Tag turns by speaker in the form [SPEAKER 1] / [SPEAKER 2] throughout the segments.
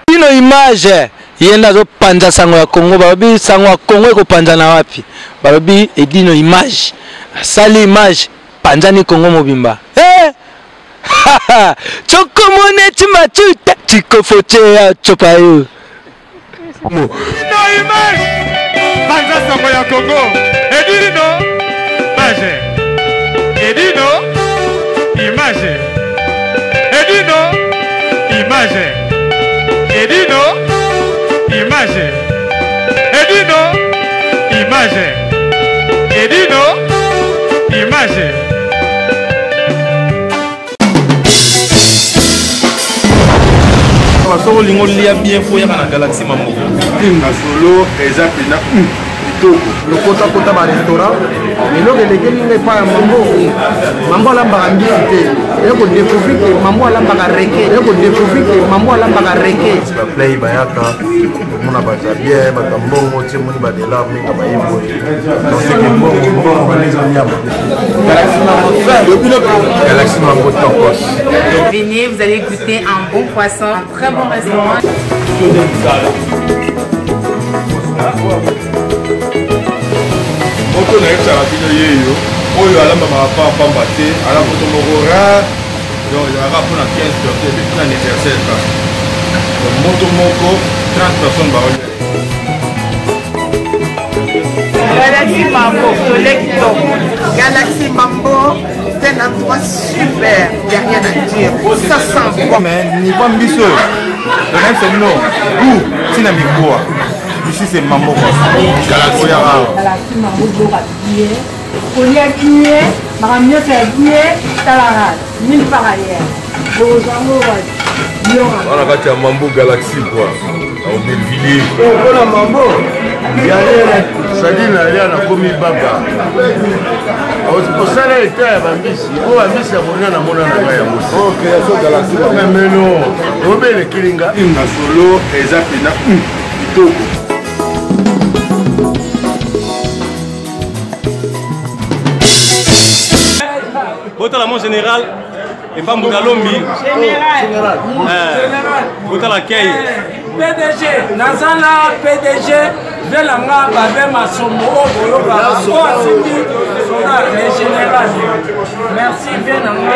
[SPEAKER 1] Dino image yenda zo panza sango ya Congo babi sango ya Congo ko panza na wapi babi Edino image sali image panza ni Congo mobimba choko mone chimachuta chiko foche ya chopayo
[SPEAKER 2] Dino image panza sango ya Congo Edino image Edino image Edino image Edino image Edino image Edino image
[SPEAKER 3] Solo lingo lia bien fouillé dans la galaxie Mambo.
[SPEAKER 4] Na solo ezapina kitoko.
[SPEAKER 5] Lokota kota ba restaurant. Mais lo geleke linga pa Mambo. Mambo la mbangite. Eko découvrir que Mambo la mbagareke. Eko découvrir que Mambo la mbagareke.
[SPEAKER 4] Ba play bayaka. Mona bazabie batambongo tie moni ba de la minga ba yebo. Donc c'est que bon les onyama. Galaxie Mambo topos.
[SPEAKER 6] Venez, vous allez goûter un bon poisson, un très bon restaurant.
[SPEAKER 4] Moto na yesa rapino yeyo. Oyo alamba mapa pamba te, ala moto moko rare. Donc il y aura pour 15 personnes depuis l'anniversaire. Donc moto moko 30 personnes ba oyo.
[SPEAKER 7] Galaxie Mambo, Galaxie Mambo, c'est un endroit super, il n'y a rien à dire, ça sent bon.
[SPEAKER 4] Mais ni pas ambitieux, le rêve c'est non, goût, c'est un quoi. Ici c'est Mambo, Galaxie
[SPEAKER 8] Mambo,
[SPEAKER 4] on a gâté un Mambo Galaxie quoi, en Bellevilliers.
[SPEAKER 5] On a Mambo.
[SPEAKER 4] C'est-à-dire qu'il y a un commis baba. Pour ça, il y a un bambisi. Il y a un bambisi à mon nom. Ok, il y a un Galaxie. Mais non, on va le Kilinga. Il y a un solo et Zapina.
[SPEAKER 3] Bota la mon général et pas Mougalombi. Général. Bota la Kay.
[SPEAKER 8] PDG, Nazana PDG, Velanga, Babé Massomo, les généraux. Merci bien à moi,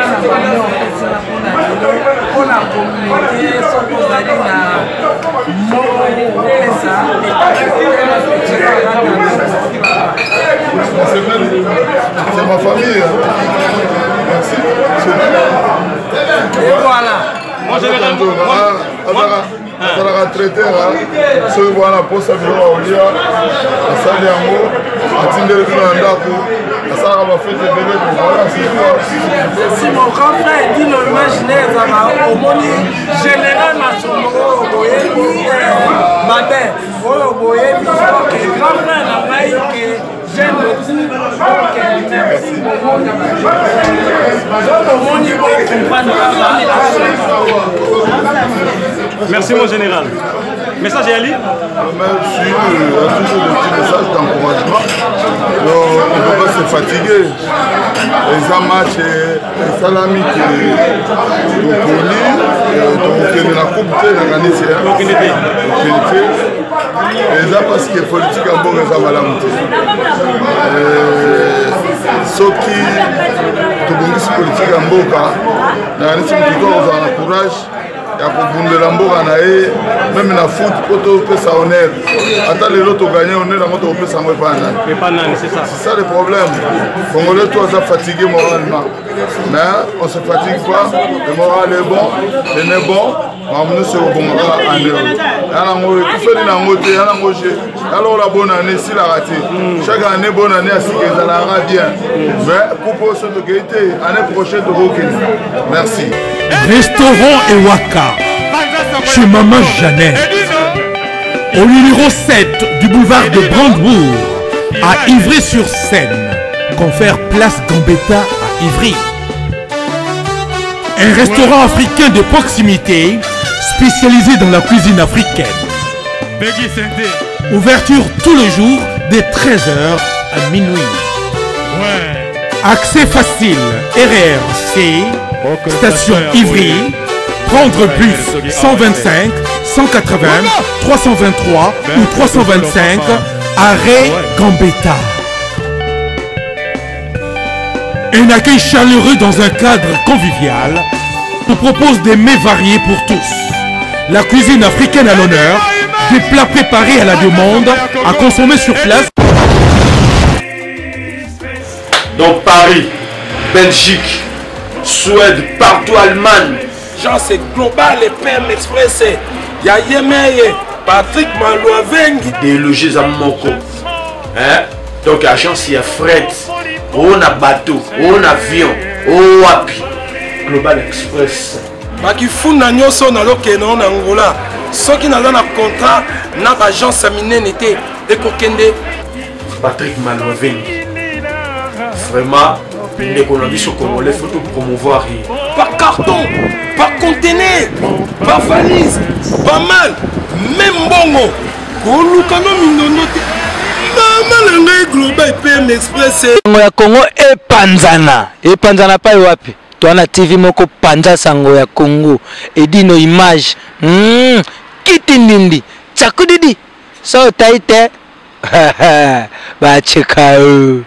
[SPEAKER 8] on a communiqué,
[SPEAKER 4] c'est ma famille. Merci.
[SPEAKER 8] Et voilà.
[SPEAKER 3] Moi, général.
[SPEAKER 4] azalaka traiteur soki wana posa biloko olia asali yango atindeli bino na ndako asalaka bafete ebele kovola
[SPEAKER 8] si mon grand frère dit le imaginaire ezaka omoni général masombo oyo boyebi matin oyo boyebi grand frère na ngai ke j'aime beaucoup merci beaucoup.
[SPEAKER 3] Merci mon général. Message à Ali.
[SPEAKER 4] Toujours des petits messages d'encouragement. On ne peut pas se fatiguer. Les matchs et les salami qui sont la coupe de la Ghanaisie. Et ça parce que politique en bon est à ceux qui sont politique en bon cas, la Ghanaisie qui doit avoir le courage. Ya kobundela mboka na ye même na foot poto pesa honneur ata lelo to gagner honneur na moto pesa ngo pana
[SPEAKER 3] c'est ça
[SPEAKER 4] le problème congolais toi ça fatigué moralement mais on se fatigue pas le moral est bon le n'est bon mais se bon en dehors ala ngo kufeli na ngote ala ngo je alors la bonne année si la raté chaque année bonne année à ce que ça la bien mais coupe ce de gaieté année prochaine de merci.
[SPEAKER 9] Restaurant Ewaka chez Maman Jeannette au numéro 7 du boulevard de Brandebourg à Ivry-sur-Seine. Confère place Gambetta à Ivry. Un restaurant africain de proximité spécialisé dans la cuisine africaine. Ouverture tous les jours de 13h à minuit. Accès facile RRC, station Ivry, prendre bus 125 180 323 ou 325 arrêt Gambetta. Un accueil chaleureux dans un cadre convivial nous propose des mets variés pour tous. La cuisine africaine à l'honneur, des plats préparés à la demande, à consommer sur place.
[SPEAKER 10] Donc Paris, Belgique, Suède, partout Allemagne.
[SPEAKER 8] Genre c'est global et PM Express. Ya Yemeye, Patrick Malouavengi.
[SPEAKER 10] Des logis à Moko. Hein? Donc agence il y a fret, on a bateau, on a avion, on a Global Express.
[SPEAKER 8] Baki funa nyoso na lokeno na Angola. Soki na na contrat na agence minene te ekokende
[SPEAKER 10] Patrick Malouavengi. Vraiment, l'économie sur Congolais, il faut tout promouvoir.
[SPEAKER 8] Par carton, par conteneur, par valise, pas mal, même bongo. Kolukano mindonote. Maman le global PM Express.
[SPEAKER 1] Ya Congo epanzana pa wapi? Tuana TV moko panza sango ya Congo. Edino image. Kitindindi. Chakudidi. So taite. Ba chekao.